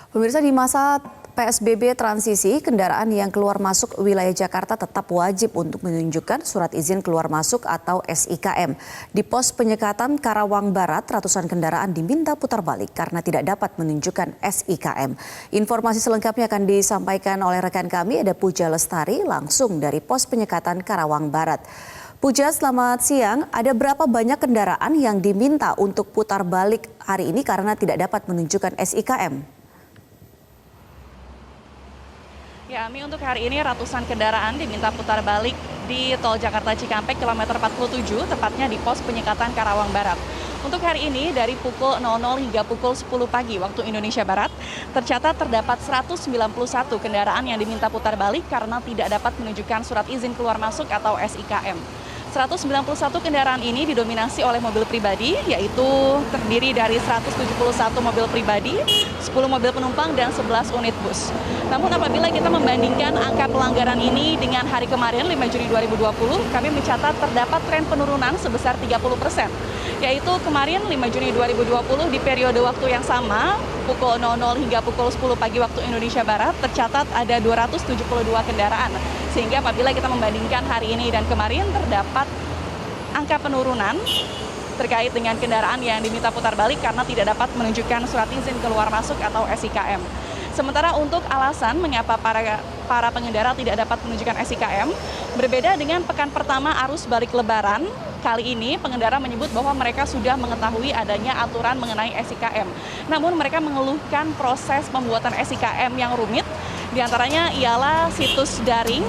Pemirsa, di masa PSBB transisi, kendaraan yang keluar masuk wilayah Jakarta tetap wajib untuk menunjukkan surat izin keluar masuk atau SIKM. Di pos penyekatan Karawang Barat, ratusan kendaraan diminta putar balik karena tidak dapat menunjukkan SIKM. Informasi selengkapnya akan disampaikan oleh rekan kami, ada Puja Lestari, langsung dari pos penyekatan Karawang Barat. Puja, selamat siang. Ada berapa banyak kendaraan yang diminta untuk putar balik hari ini karena tidak dapat menunjukkan SIKM? Ya, Ami, untuk hari ini ratusan kendaraan diminta putar balik di Tol Jakarta Cikampek kilometer 47, tepatnya di pos penyekatan Karawang Barat. Untuk hari ini dari pukul 00 hingga pukul 10 pagi waktu Indonesia Barat, tercatat terdapat 191 kendaraan yang diminta putar balik karena tidak dapat menunjukkan surat izin keluar masuk atau SIKM. 191 kendaraan ini didominasi oleh mobil pribadi, yaitu terdiri dari 171 mobil pribadi, 10 mobil penumpang, dan 11 unit bus. Namun apabila kita membandingkan angka pelanggaran ini dengan hari kemarin, 5 Juni 2020, kami mencatat terdapat tren penurunan sebesar 30%. Yaitu kemarin 5 Juni 2020 di periode waktu yang sama, pukul 00 hingga pukul 10 pagi waktu Indonesia Barat, tercatat ada 272 kendaraan. Sehingga apabila kita membandingkan hari ini dan kemarin, terdapat angka penurunan terkait dengan kendaraan yang diminta putar balik karena tidak dapat menunjukkan surat izin keluar masuk atau SIKM. Sementara untuk alasan mengapa para pengendara tidak dapat menunjukkan SIKM, berbeda dengan pekan pertama arus balik Lebaran, kali ini pengendara menyebut bahwa mereka sudah mengetahui adanya aturan mengenai SIKM. Namun mereka mengeluhkan proses pembuatan SIKM yang rumit, diantaranya ialah situs daring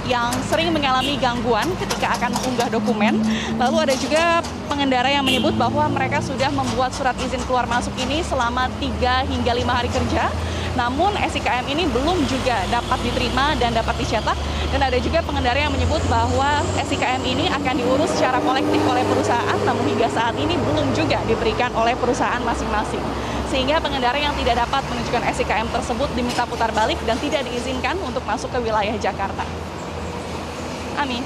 yang sering mengalami gangguan ketika akan mengunggah dokumen. Lalu ada juga pengendara yang menyebut bahwa mereka sudah membuat surat izin keluar masuk ini selama 3 hingga 5 hari kerja. Namun SIKM ini belum juga dapat diterima dan dapat dicetak. Dan ada juga pengendara yang menyebut bahwa SIKM ini akan diurus secara kolektif oleh perusahaan, namun hingga saat ini belum juga diberikan oleh perusahaan masing-masing. Sehingga pengendara yang tidak dapat menunjukkan SIKM tersebut diminta putar balik dan tidak diizinkan untuk masuk ke wilayah Jakarta. Ami.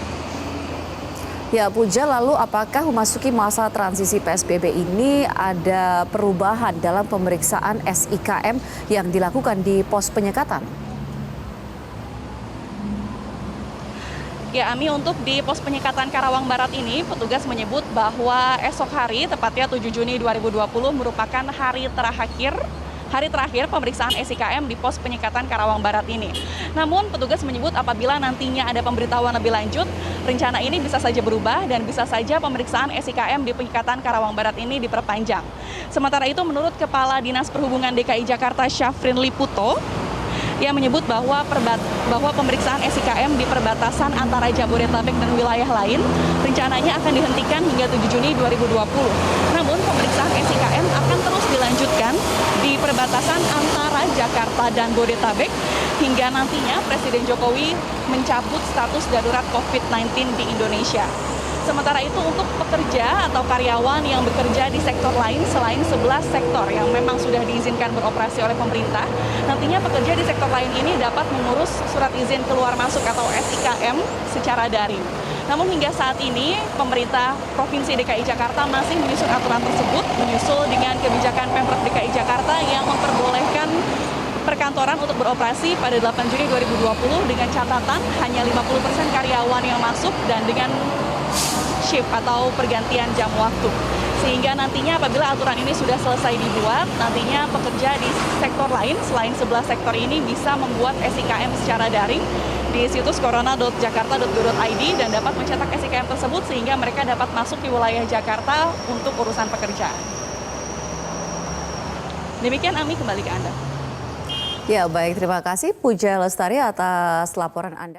Ya, Puja, lalu apakah memasuki masa transisi PSBB ini ada perubahan dalam pemeriksaan SIKM yang dilakukan di pos penyekatan? Ya, Ami, untuk di pos penyekatan Karawang Barat ini, petugas menyebut bahwa esok hari, tepatnya 7 Juni 2020, merupakan hari terakhir pemeriksaan SIKM di pos penyekatan Karawang Barat ini. Namun petugas menyebut apabila nantinya ada pemberitahuan lebih lanjut, rencana ini bisa saja berubah dan bisa saja pemeriksaan SIKM di penyekatan Karawang Barat ini diperpanjang. Sementara itu menurut Kepala Dinas Perhubungan DKI Jakarta Syafrin Liputo, ia menyebut bahwa pemeriksaan SIKM di perbatasan antara Jabodetabek dan wilayah lain rencananya akan dihentikan hingga 7 Juni 2020. Namun pemeriksaan SIKM akan terus dilanjutkan di perbatasan antara Jakarta dan Bodetabek hingga nantinya Presiden Jokowi mencabut status darurat COVID-19 di Indonesia. Sementara itu untuk pekerja atau karyawan yang bekerja di sektor lain selain 11 sektor yang memang sudah diizinkan beroperasi oleh pemerintah, nantinya pekerja di sektor lain ini dapat mengurus surat izin keluar masuk atau SIKM secara daring. Namun hingga saat ini pemerintah Provinsi DKI Jakarta masih menyusun aturan tersebut, menyusul dengan kebijakan Pemprov DKI Jakarta yang memperbolehkan perkantoran untuk beroperasi pada 8 Juni 2020 dengan catatan hanya 50% karyawan yang masuk dan dengan shift atau pergantian jam waktu. Sehingga nantinya apabila aturan ini sudah selesai dibuat, nantinya pekerja di sektor lain selain 11 sektor ini bisa membuat SIKM secara daring di situs corona.jakarta.go.id dan dapat mencetak SIKM tersebut sehingga mereka dapat masuk di wilayah Jakarta untuk urusan pekerjaan. Demikian, Ami, kembali ke Anda. Ya, baik, terima kasih Puja Lestari atas laporan Anda.